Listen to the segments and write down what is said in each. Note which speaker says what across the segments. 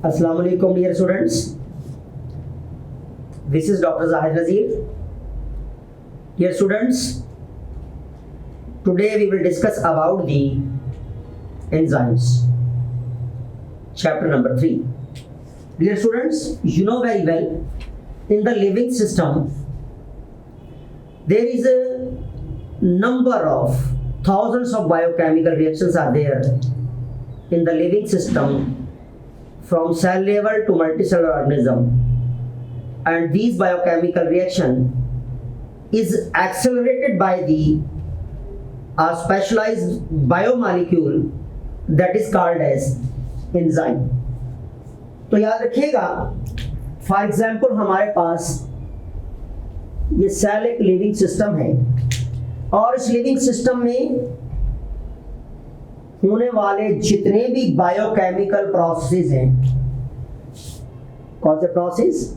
Speaker 1: Assalamu alaikum dear students. This is Dr. Zahid Nazir. Dear students, today we will discuss about the enzymes. Chapter number 3. Dear students, you know very well, in the living system, there is a number of thousands of biochemical reactions are there in the living system from cell level to multicellular organism, and these biochemical reaction is accelerated by the specialized biomolecule that is called as enzyme. तो याद रखिएगा, for example हमारे पास ये cell एक living system है और इस living system में होने वाले जितने भी बायोकेमिकल प्रोसेस हैं, कौन से प्रोसेस?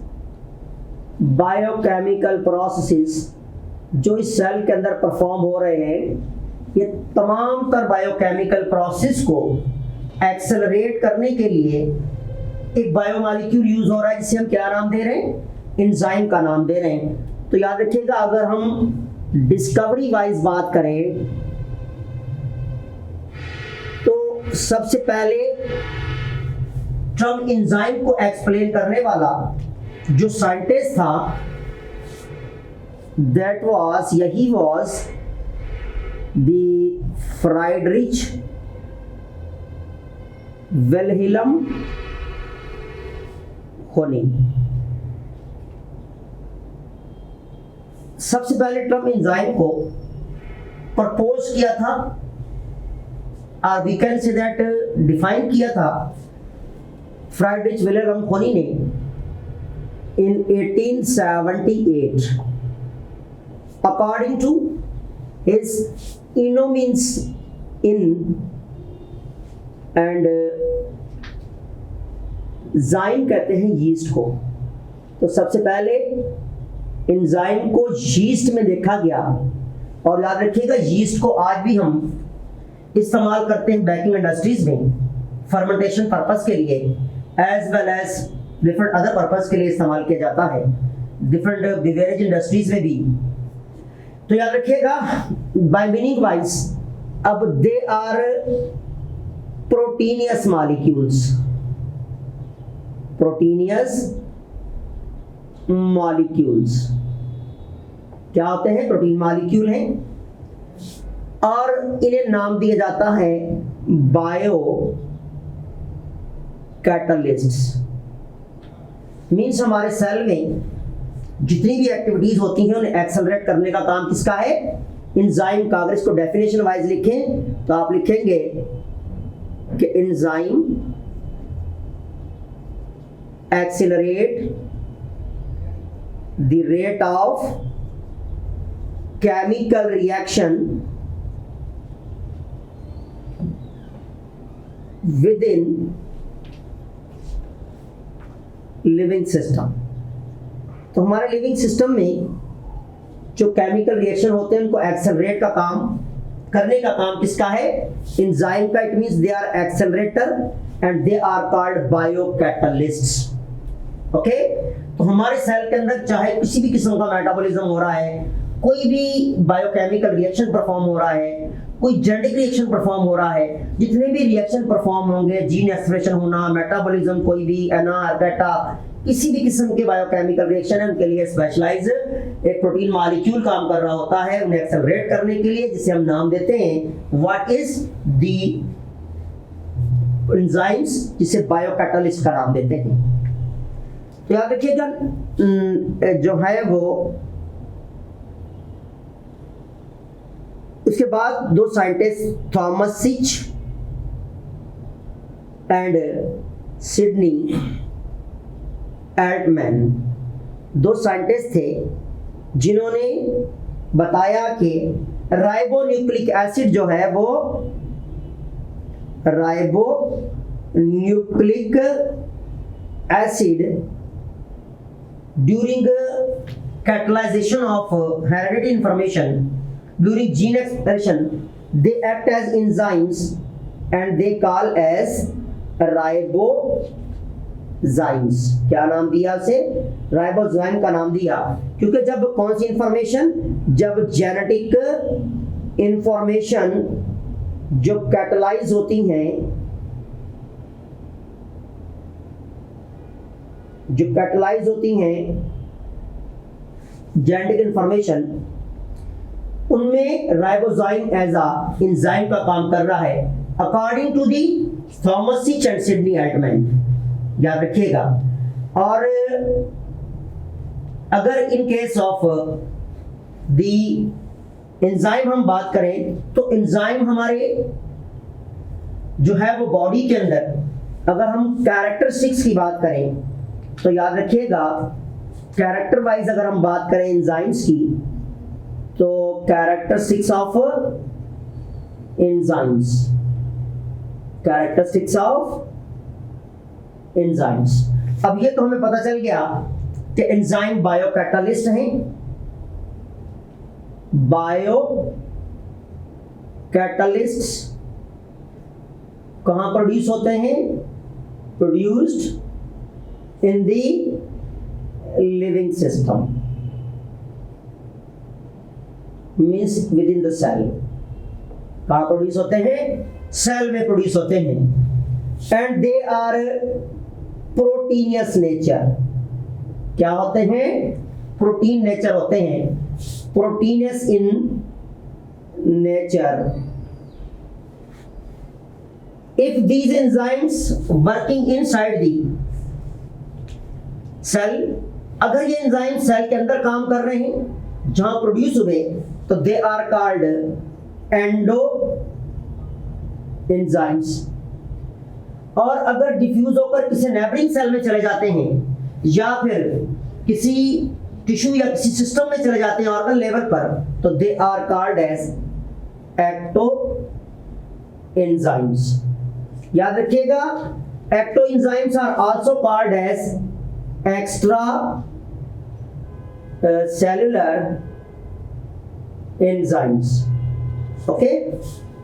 Speaker 1: बायोकेमिकल प्रोसेस जो इस सेल के अंदर परफॉर्म हो रहे हैं, ये तमाम तर बायोकेमिकल प्रोसेस को एक्सेलरेट करने के लिए एक बायोमॉलिक्यूल यूज हो रहा है जिसे हम क्या नाम दे रहे हैं? एंजाइम का नाम दे रहे हैं। तो याद रखिएगा, अगर हम डिस्कवरी वाइज बात करें तो सबसे पहले टर्म एंजाइम को एक्सप्लेन करने वाला जो साइंटिस्ट था, दैट वाज यही was the Friedrich Wilhelm Honing. सबसे पहले टर्म एंजाइम को प्रपोज किया था, और we can say that define किया था फ्राइडरिच विल्हेल्म होनी ने in 1878 according to his ino means in and zyme कहते हैं यीस्ट को। तो सबसे पहले एंजाइम को यीस्ट में देखा गया, और याद रखिएगा यीस्ट को आज भी हम इस्तेमाल करते हैं बेकिंग इंडस्ट्रीज में फर्मेंटेशन पर्पस के लिए, as well as different other purpose के लिए इस्तेमाल किया जाता है डिफरेंट बिवेरेज इंडस्ट्रीज में भी। तो याद रखिएगा, बाय मीनिंग वाइज अब they are proteinous molecules. Proteinous molecules क्या होते हैं? प्रोटीन मॉलिक्यूल हैं, और इन्हें नाम दिया जाता है बायो कैटलिस्ट्स। मीन्स हमारे सेल में जितनी भी एक्टिविटीज होती हैं उन्हें एक्सेलरेट करने का काम किसका है? एंजाइम का। अगर इसको डेफिनेशन वाइज लिखें तो आप लिखेंगे कि enzyme accelerate the rate of chemical reaction with in living system. तो हमारे लिविंग सिस्टम में जो केमिकल रिएक्शन होते हैं उनको एक्सेलरेट का काम करने का काम किसका है? एंजाइम का। It means they are accelerator and they are called biocatalysts. Okay, तो हमारे सेल के अंदर चाहे किसी भी किस्म का मेटाबॉलिज्म हो रहा है, कोई भी बायोकेमिकल रिएक्शन परफॉर्म हो रहा है, कोई जेनेटिक रिएक्शन परफॉर्म हो रहा है, जितने भी रिएक्शन परफॉर्म होंगे, जीन एक्सप्रेशन होना, मेटाबॉलिज्म, कोई भी एनआर बेटा, किसी भी किस्म के बायोकेमिकल रिएक्शन है, उनके लिए स्पेशलाइज एक प्रोटीन मॉलिक्यूल काम कर रहा होता है उन्हें एक्सेलरेट करने के लिए, जिसे हम नाम देते हैं व्हाट इज द एंजाइम्स, जिसे बायोकैटलिस्ट का नाम देते हैं। तो याद रखिएगा, जो है वो उसके बाद दो scientist Thomas Cech and Sidney Altman, दो साइंटिस्ट थे जिन्होंने बताया कि राइबोन्यूक्लिक एसिड जो है वो ribonucleic acid during catalyzation of hereditary information during gene expression, they act as enzymes and they call as ribozymes. क्या नाम दिया उसे? राइबोजाइम का नाम दिया, क्योंकि जब कौन सी इंफॉर्मेशन, जब जेनेटिक इंफॉर्मेशन जो कैटलाइज होती हैं, जो कैटलाइज होती हैं जेनेटिक इंफॉर्मेशन, उनमें राइबोजाइम एज अ एंजाइम का काम कर रहा है, according to the Thomas Cech and Sidney Altman. याद रखिएगा। और अगर in case of the enzyme हम बात करें, तो एंजाइम हमारे जो है वो बॉडी के अंदर, अगर हम कैरेक्टरिस्टिक्स की बात करें तो याद रखिएगा, कैरेक्टर वाइज अगर हम बात करें एंजाइम्स की, तो characteristics of enzymes, characteristics of enzymes. अब ये तो हमें पता चल गया कि एंजाइम बायोकैटालिस्ट हैं। बायोकैटालिस्ट्स कहां प्रोड्यूस होते हैं? Produced in the living system, means within the cell. कहां प्रोड्यूस होते हैं? सेल में प्रोड्यूस होते हैं। And they are proteinous nature. क्या होते हैं? प्रोटीन नेचर होते हैं, proteinous in nature. If these enzymes working inside the cell, अगर ये एंजाइम सेल के अंदर काम कर रहे हैं जहां प्रोड्यूस हुए, तो they are called endo enzymes. और अगर डिफ्यूज होकर किसी नेबरिंग सेल में चले जाते हैं, या फिर किसी टिश्यू या किसी सिस्टम में चले जाते हैं ऑर्गन लेवल पर, तो they are called as ecto enzymes. याद रखिएगा, ecto enzymes are also called as extra cellular enzymes, okay,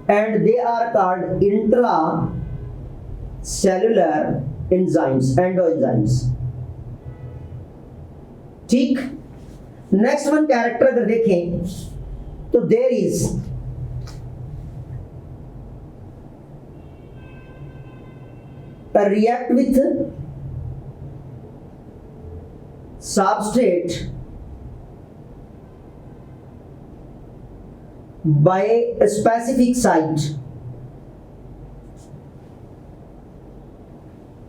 Speaker 1: and they are called intracellular enzymes, endoenzymes। ठीक। नेक्स्ट वन कैरेक्टर अगर देखें तो there is react with substrate by a specific site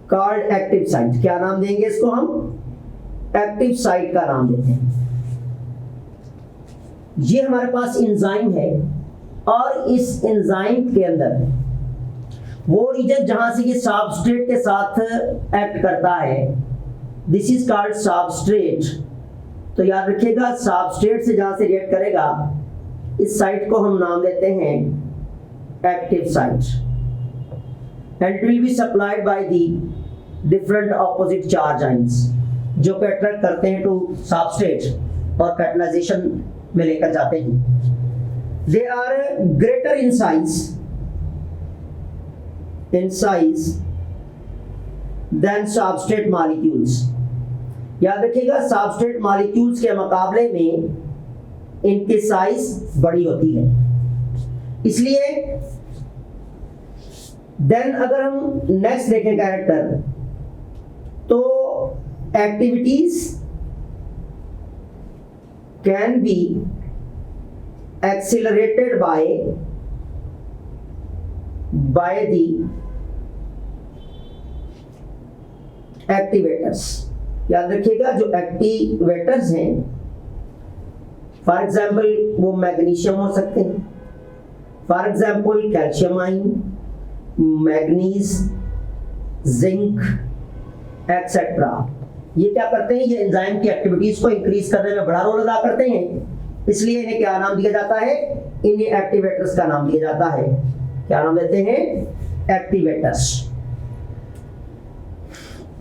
Speaker 1: called active site। क्या नाम देंगे इसको हम? Active site का नाम देते हैं। ये हमारे पास एंजाइम है, और इस एंजाइम के अंदर वो रीजन जहां से ये सबस्ट्रेट के साथ एक्ट करता है, दिस इज कॉल्ड सबस्ट्रेट। तो याद रखिएगा, सबस्ट्रेट से जहां से रिएक्ट करेगा, इस साइट को हम नाम देते हैं active site. And it will be supplied by the different opposite charge ions, जो कि अट्रैक्ट करते हैं टू सबस्ट्रेट और कैटलाइजेशन में लेकर जाते हैं। They are greater in size than substrate molecules. याद रखिएगा, सबस्ट्रेट मॉलिक्यूल्स के मुकाबले में इनकी साइज बड़ी होती है। इसलिए देन अगर हम नेक्स्ट देखें कैरेक्टर, तो activities can be accelerated by the activators. याद रखिएगा, जो एक्टिवेटर्स हैं, फॉर एग्जाम्पल वो मैग्नीशियम हो सकते हैं, for example calcium ion, manganese, zinc etcetera. ये क्या करते हैं? ये एंजाइम की एक्टिविटीज को इंक्रीज करने में बड़ा रोल अदा करते हैं। इसलिए इन्हें क्या नाम दिया जाता है? इन्हें एक्टिवेटर्स का नाम दिया जाता है। क्या नाम देते हैं? एक्टिवेटर्स।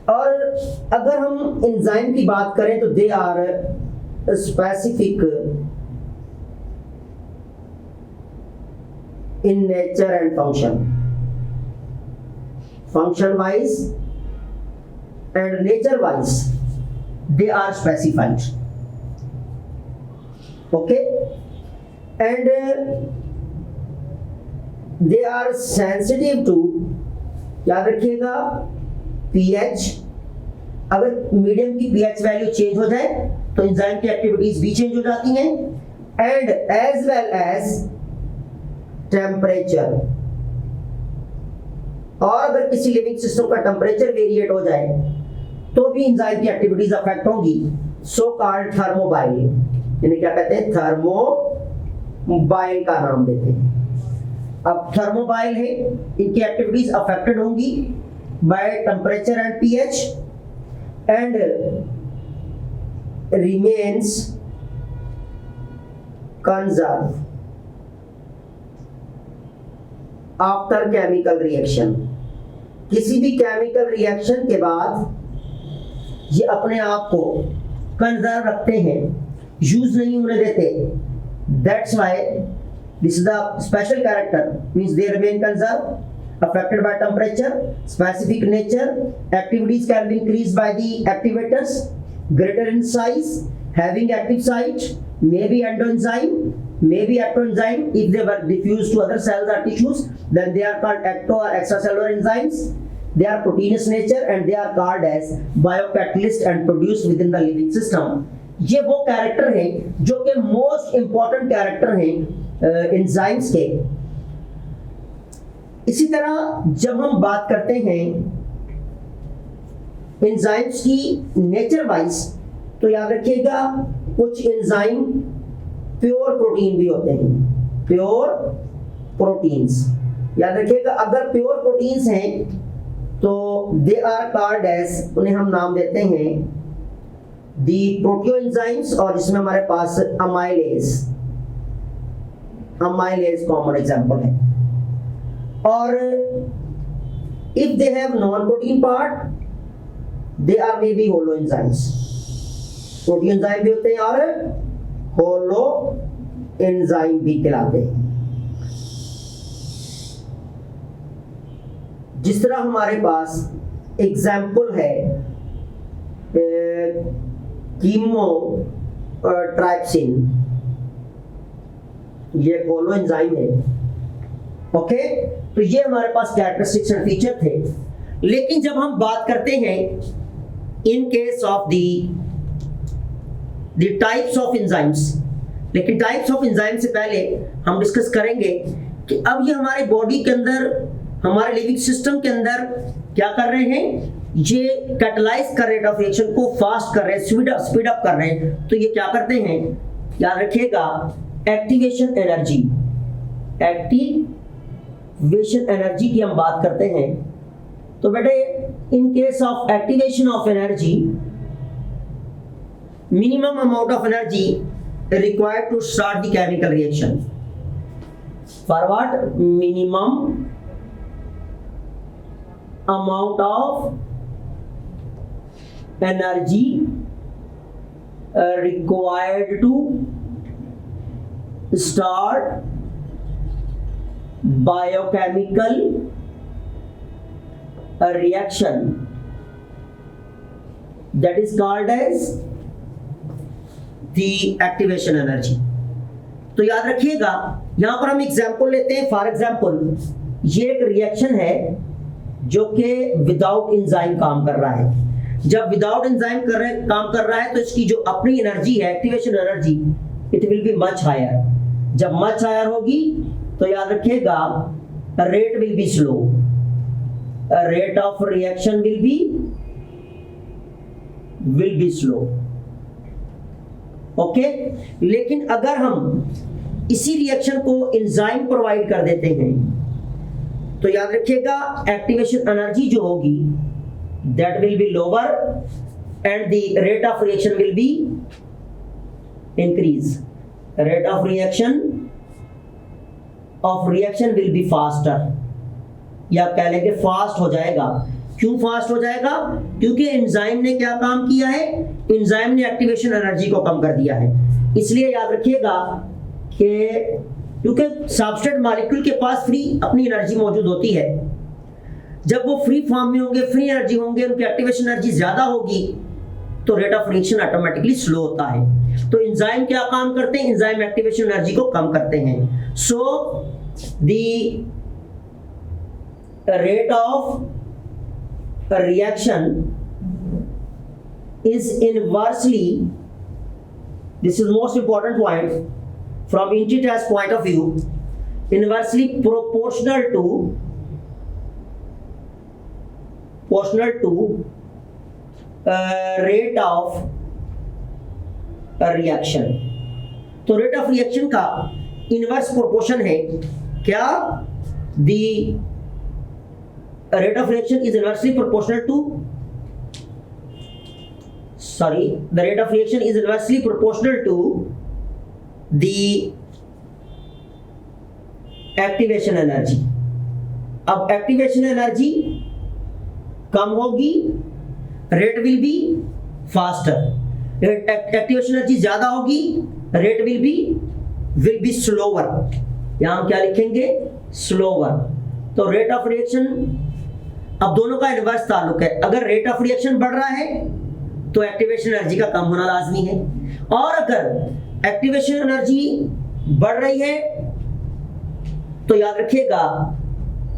Speaker 1: और अगर हम एंजाइम की बात करें तो they are specific in nature and function. Function wise and nature wise they are specified. Okay, and they are sensitive to, याद रखिएगा, pH. अगर मीडियम की pH वैल्यू चेंज हो जाए तो एंजाइम की एक्टिविटीज भी चेंज हो जाती हैं, and as well as temperature. और अगर किसी लिविंग सिस्टम का टेम्परेचर वेरिएट हो जाए तो भी एंजाइम की एक्टिविटीज अफेक्ट होंगी. सो कॉल्ड थर्मोबाइल, यानी क्या कहते हैं, थर्मोबाइल का नाम देते हैं. अब थर्मोबाइल है, इनकी एक्टिविटीज अफेक्टेड होंगी by temperature and pH, and remains conserve after chemical reaction. किसी भी केमिकल रिएक्शन के बाद ये अपने आप को कंजर्व रखते हैं, यूज नहीं होने देते. That's why this is the special character, means they remain conserve affected by temperature, specific nature, activities can be increased by the activators, greater in size, having active site, maybe endoenzyme, maybe ectoenzyme. If they were diffused to other cells or tissues, then they are called ecto or extracellular enzymes. They are proteinous nature and they are called as biocatalyst and produced within the living system. ये वो character हैं जो कि most important character हैं enzymes के. इसी तरह जब हम बात करते हैं एंजाइम्स की नेचर वाइज, तो याद रखिएगा कुछ एंजाइम प्योर प्रोटीन भी होते हैं, प्योर प्रोटीन्स. याद रखिएगा अगर प्योर प्रोटीन्स हैं तो दे आर कॉल्ड एज, उन्हें हम नाम देते हैं दी प्रोटियोएंजाइम्स, और इसमें हमारे पास अमाइलेज, अमाइलेज कॉमन एग्जांपल है. और if they have non-protein part, they are maybe hollow enzymes. Protein enzyme भी होते हैं और होलो एंजाइम भी कहलाते हैं. जिस तरह हमारे पास एग्जाम्पल है कीमोट्राइप्सिन, ये होलो एंजाइम है. ओके, तो ये हमारे पास कैरेक्टरिस्टिक्स एंड फीचर थे. लेकिन जब हम बात करते हैं इन case of the types of enzymes, लेकिन टाइप्स ऑफ एंजाइम से पहले हम डिस्कस करेंगे कि अब ये हमारे बॉडी के अंदर, हमारे लिविंग सिस्टम के अंदर क्या कर रहे हैं, ये कैटलाइज कर रेट ऑफ रिएक्शन को फास्ट कर रहे हैं, स्पीड अप कर रहे हैं. तो ये क्या करते हैं, याद रखिएगा, एक्टिवेशन एनर्जी, एक्टिवेशन एनर्जी की हम बात करते हैं. तो बेटे in case of activation of energy, minimum amount of energy required to start the chemical reaction. For what? Minimum amount of energy required to start biochemical reaction, that is called as the activation energy. तो याद रखिएगा यहां पर हम example लेते हैं. For example ये एक रिएक्शन है जो कि विदाउट एंजाइम काम कर रहा है. जब विदाउट एंजाइम काम कर रहा है तो इसकी जो अपनी एनर्जी है, activation energy, it will be much higher. जब मच हायर होगी तो याद रखिएगा rate will be slow, rate of reaction will be slow. Okay, लेकिन अगर हम इसी रिएक्शन को एंजाइम प्रोवाइड कर देते हैं तो याद रखिएगा एक्टिवेशन एनर्जी जो होगी that will be lower and the rate of reaction will be increase. Rate of reaction will be faster, या कह लेंगे फास्ट हो जाएगा. क्यों फास्ट हो जाएगा? क्योंकि एंजाइम ने क्या काम किया है, एंजाइम ने एक्टिवेशन एनर्जी को कम कर दिया है. इसलिए याद रखिएगा कि क्योंकि सबस्ट्रेट मॉलिक्यूल के पास फ्री अपनी एनर्जी मौजूद होती है, जब वो फ्री फॉर्म में होंगे, फ्री एनर्जी होंगे, उनकी एक्टिवेशन एनर्जी ज्यादा होगी, तो rate of reaction automatically slow होता है। तो एंजाइम क्या काम करते हैं? एंजाइम एक्टिवेशन एनर्जी को कम करते हैं। So the rate of reaction is inversely, this is most important point from INTI point of view, inversely proportional to rate of reaction। तो रेट ऑफ रिएक्शन का इनवर्स प्रोपोर्शन है क्या? The rate of reaction is inversely proportional to the rate of reaction is inversely proportional to the activation energy। अब activation energy कम होगी, rate will be faster। activation energy ज्यादा होगी, rate will be slower। यहां हम क्या लिखेंगे? slower। तो rate of reaction, अब दोनों का इनवर्स ताल्लुक है। अगर rate of reaction बढ़ रहा है तो एक्टिवेशन एनर्जी का कम होना लाजमी है, और अगर एक्टिवेशन एनर्जी बढ़ रही है तो याद रखिएगा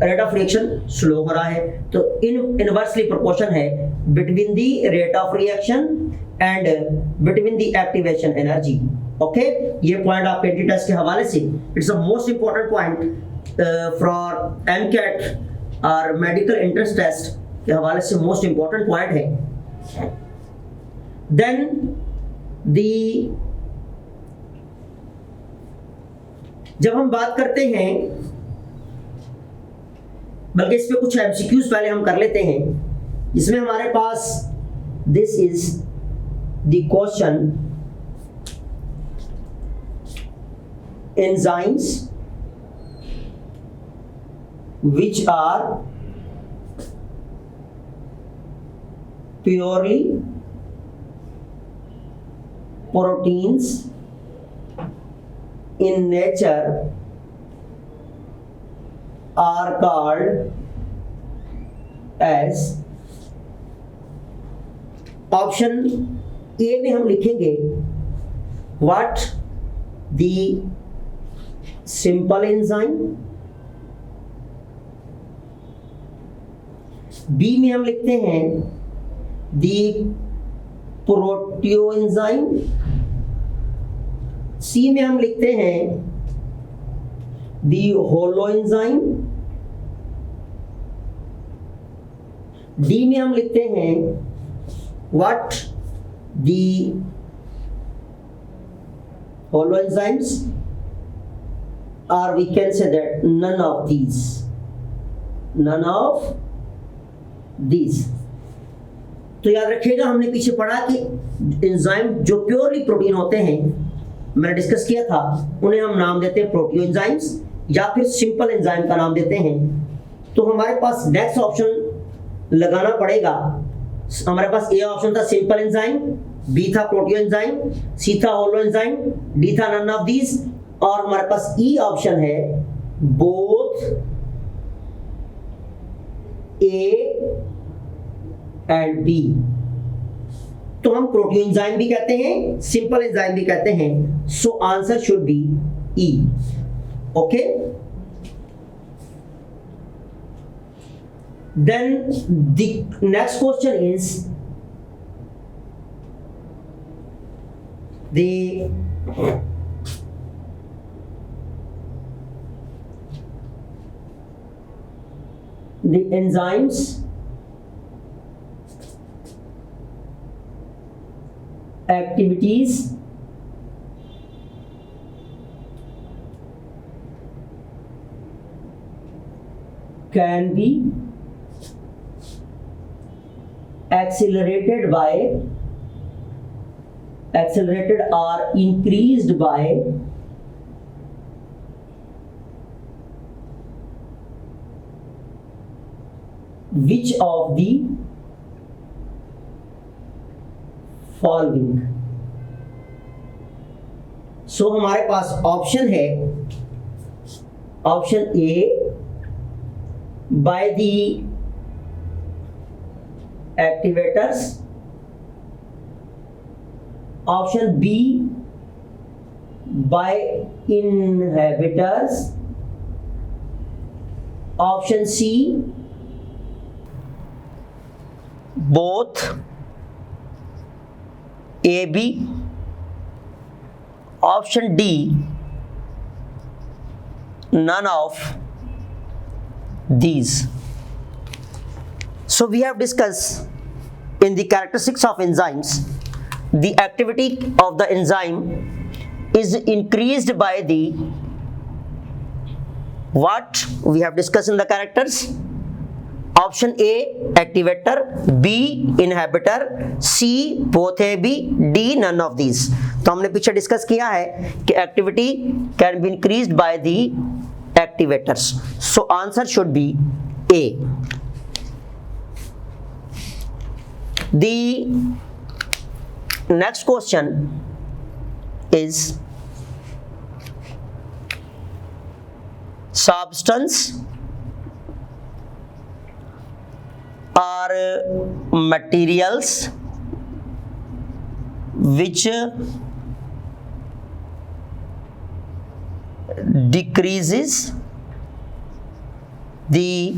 Speaker 1: रेट ऑफ रिएक्शन स्लो हो रहा है। तो इनवर्सली प्रोपोर्शन है between the rate of reaction and between the activation energy. Okay, ये पॉइंट आप एंटी टेस्ट के हवाले से, it's a most important point for AMCAT और मेडिकल एंट्रेंस टेस्ट के हवाले से मोस्ट इंपॉर्टेंट पॉइंट है। Then जब हम बात करते हैं, बल्कि इस पे कुछ एमसीक्यूज पहले हम कर लेते हैं, जिसमें हमारे पास this is the question, enzymes which are purely proteins in nature are called as, option A में हम लिखेंगे what the simple enzyme, B में हम लिखते हैं द प्रोटियो एंजाइम, सी में हम लिखते हैं द होलो एंजाइम, डी में हम लिखते हैं what the holoenzymes, or we can say that none of these, none of these। तो याद रखिएगा हमने पीछे पढ़ा कि एंजाइम जो प्योरली प्रोटीन होते हैं, मैंने डिस्कस किया था, उन्हें हम नाम देते हैं प्रोटियो एंजाइम्स या फिर सिंपल एंजाइम का नाम देते हैं। तो हमारे पास नेक्स्ट ऑप्शन लगाना पड़ेगा। हमारे पास ए ऑप्शन था सिंपल एंजाइम, बी था प्रोटियो एंजाइम, सी था होलो एंजाइम, डी था नन ऑफ दीज, और हमारे पास ई ऑप्शन है बोथ ए एंड बी। तो हम प्रोटियो एंजाइम भी कहते हैं, सिंपल एंजाइम भी कहते हैं। So answer should be E. Okay, then the next question is the enzymes activities can be accelerated or increased by which of the following। सो हमारे पास ऑप्शन है option A by the activators, option B by inhibitors, option C both A B, option D none of these. So we have discussed in the characteristics of enzymes, the activity of the enzyme is increased by the what we have discussed in the characters. Option A activator, B inhibitor, C both A B, D none of these. तो हमने पीछे discuss किया है कि activity can be increased by the activators. So answer should B A. The next question is substance are materials which decreases the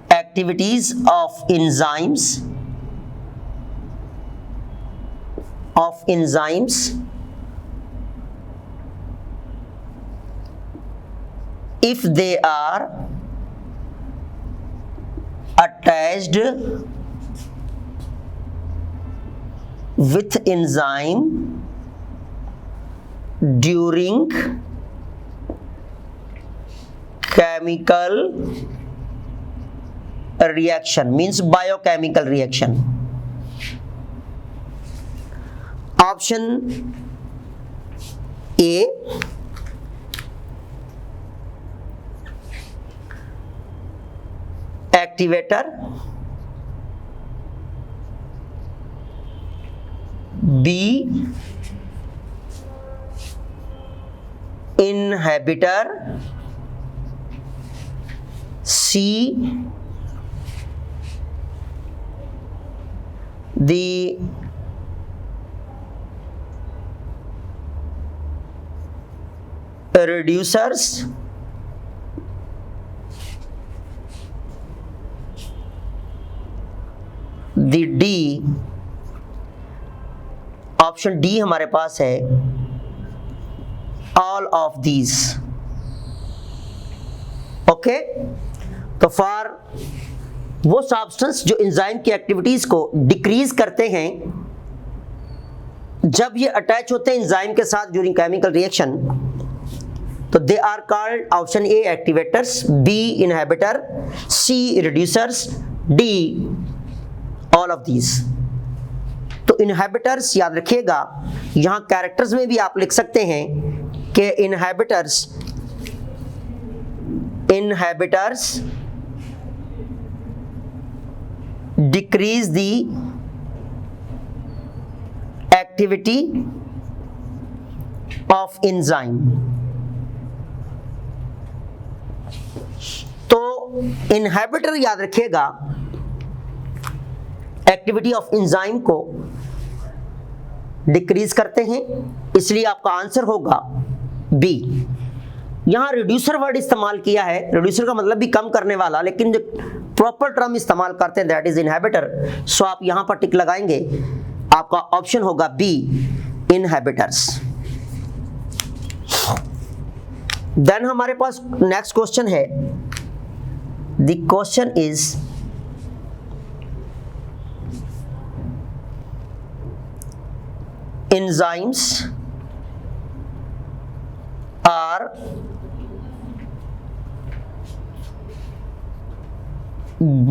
Speaker 1: activities of enzymes if they are attached with enzyme during chemical reaction, means biochemical reaction. Option A activator, B inhibitor, C the reducers, the D. Option D हमारे पास है all of these. Okay, तो for वो substance जो enzyme की activities को decrease करते हैं जब ये अटैच होते हैं एंजाइम के साथ ड्यूरिंग केमिकल रिएक्शन, तो they are called option A activators, B inhibitor, C reducers, D all of these. तो इनहिबिटर्स याद रखिएगा, यहां कैरेक्टर्स में भी आप लिख सकते हैं कि inhibitors decrease the activity of enzyme. तो इनहिबिटर याद रखिएगा एक्टिविटी ऑफ एंजाइम को डिक्रीज करते हैं, इसलिए आपका आंसर होगा बी. यहां रिड्यूसर वर्ड इस्तेमाल किया है, रिड्यूसर का मतलब भी कम करने वाला, लेकिन जो प्रॉपर टर्म इस्तेमाल करते हैं दैट इज इनहिबिटर. सो आप यहां पर टिक लगाएंगे, आपका ऑप्शन होगा बी इनहिबिटर्स. देन हमारे पास नेक्स्ट क्वेश्चन है. The question is enzymes are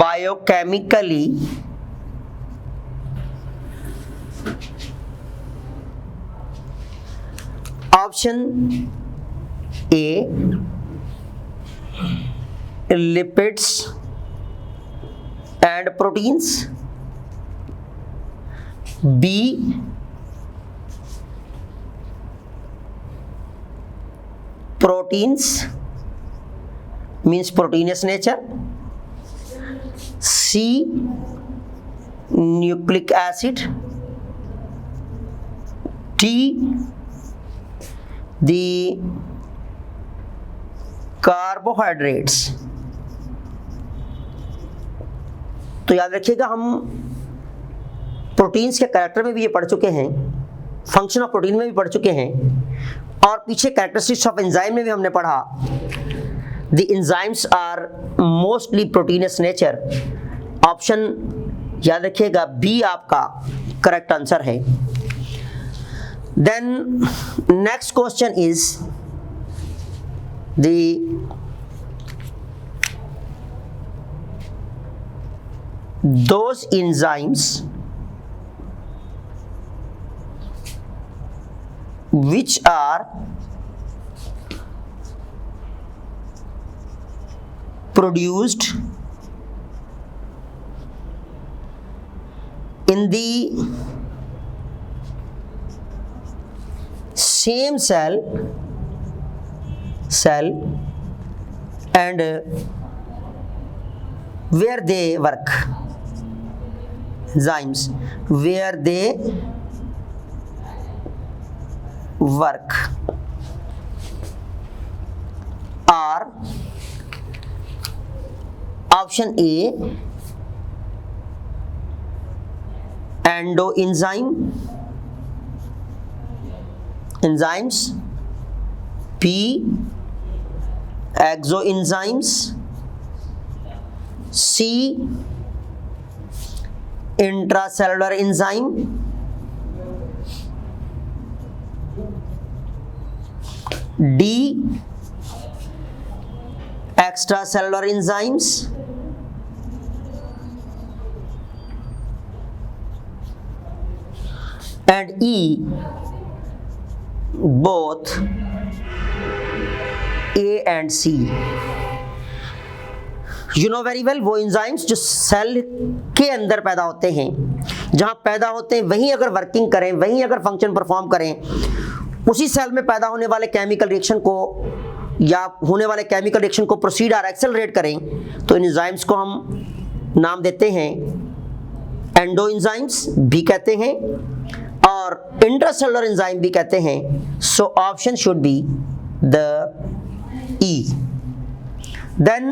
Speaker 1: biochemically option A lipids and proteins, B proteins means proteinous nature, C nucleic acid, T the carbohydrates। तो याद रखिएगा, हम प्रोटीन्स के कैरेक्टर में भी ये पढ़ चुके हैं, फंक्शन ऑफ प्रोटीन में भी पढ़ चुके हैं, और पीछे कैरेक्टरिस्टिक्स ऑफ एंजाइम में भी हमने पढ़ा। The enzymes are mostly proteinous nature. Option याद रखिएगा बी आपका करेक्ट आंसर है। Then next question is those enzymes which are produced in the same cell and where they work। enzymes where they work are option A endoenzyme enzymes, B exoenzymes, C intracellular enzyme, D extracellular enzymes, and E both A and C। You know very well, वो enzymes जो cell के अंदर पैदा होते हैं, जहां पैदा होते हैं वहीं अगर वर्किंग करें, वहीं अगर फंक्शन परफॉर्म करें, उसी सेल में पैदा होने वाले केमिकल रिएक्शन को या होने वाले केमिकल रिएक्शन को प्रोसीड और एक्सेलरेट करें, तो इन एंजाइम्स को हम नाम देते हैं एंडो एंजाइम्स भी कहते हैं और इंट्रासेलुलर एंजाइम भी कहते हैं। So option should be the E. Then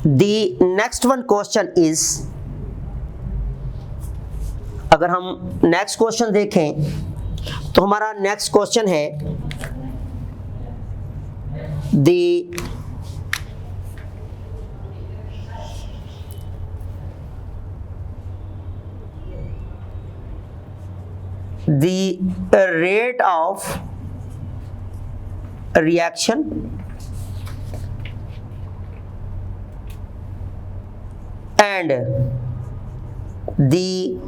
Speaker 1: The next one question is, अगर हम नेक्स्ट क्वेश्चन देखें तो हमारा नेक्स्ट क्वेश्चन है the rate of reaction and the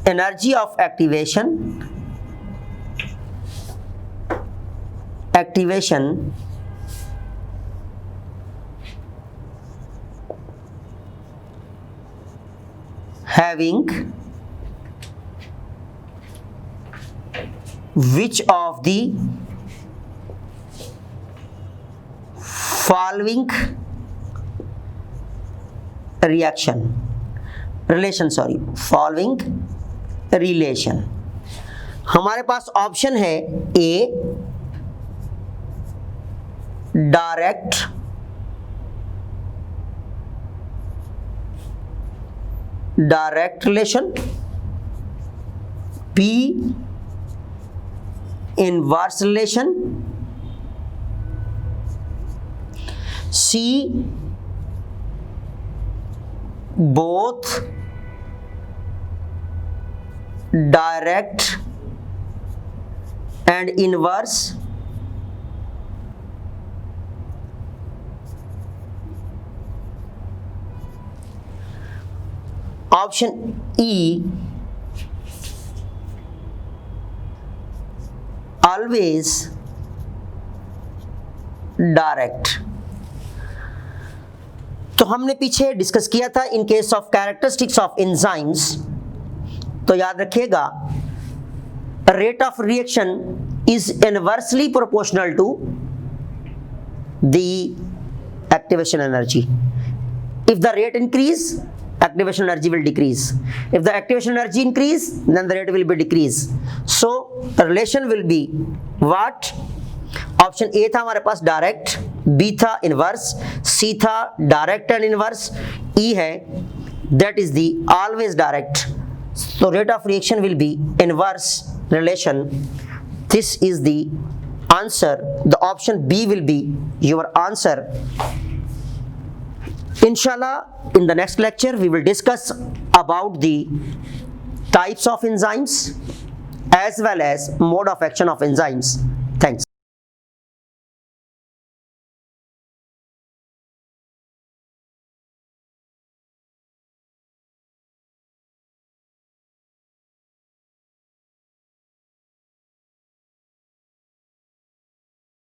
Speaker 1: energy of activation having which of the following following relation। हमारे पास option है A direct relation, B inverse relation, C both direct and inverse, option E always direct। तो हमने पीछे discuss किया था in case of characteristics of enzymes, तो याद रखिएगा rate of reaction is inversely proportional to the activation energy. If the rate increase, activation energy will decrease. If the activation energy increase, then the rate will be decrease. So the relation will be what? Option A था हमारे पास direct, B था inverse, सी था direct and inverse, ई है that is the always direct. So rate of reaction will be inverse relation. This is the answer. The option B will be your answer. Inshallah, in the next lecture we will discuss about the types of enzymes as well as mode of action of enzymes.